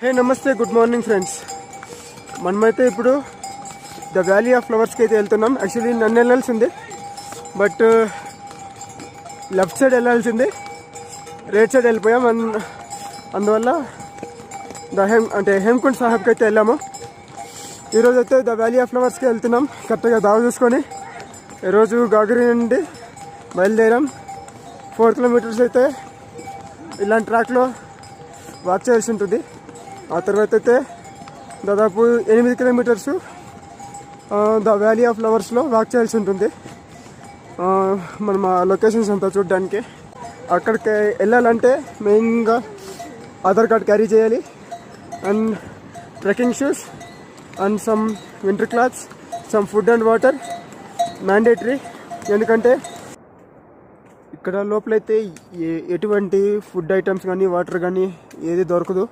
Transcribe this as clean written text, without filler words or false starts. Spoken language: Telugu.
హే నమస్తే, గుడ్ మార్నింగ్ ఫ్రెండ్స్. మనమైతే ఇప్పుడు ద వ్యాలీ ఆఫ్ ఫ్లవర్స్కి అయితే వెళ్తున్నాం. యాక్చువల్లీ నన్ను వెళ్ళాల్సింది, బట్ లెఫ్ట్ సైడ్ వెళ్ళాల్సింది, రైట్ సైడ్ వెళ్ళిపోయాం. అందువల్ల హేమకుండ్ సాహెబ్కి అయితే వెళ్ళాము. ఈరోజు అయితే ద వ్యాలీ ఆఫ్ ఫ్లవర్స్కి వెళ్తున్నాం. కరెక్ట్గా దావ చూసుకొని ఈరోజు గాగరి నుండి బయలుదేరాం. 4 కిలోమీటర్స్ అయితే ఇలాంటి ట్రాక్లో వాక్ చేయాల్సి ఉంటుంది. ఆ తర్వాత అయితే దాదాపు 8 కిలోమీటర్స్ ద వ్యాలీ ఆఫ్ ఫ్లవర్స్లో వాక్ చేయాల్సి ఉంటుంది. మనం ఆ లొకేషన్స్ అంతా చూడడానికి. అక్కడికి వెళ్ళాలంటే మెయిన్గా ఆధార్ కార్డ్ క్యారీ చేయాలి, and trekking shoes, and some winter clothes, some food and water mandatory. ఎందుకంటే ఇక్కడ లోపలైతే ఎటువంటి ఫుడ్ ఐటమ్స్ కానీ వాటర్ కానీ ఏది దొరకదు.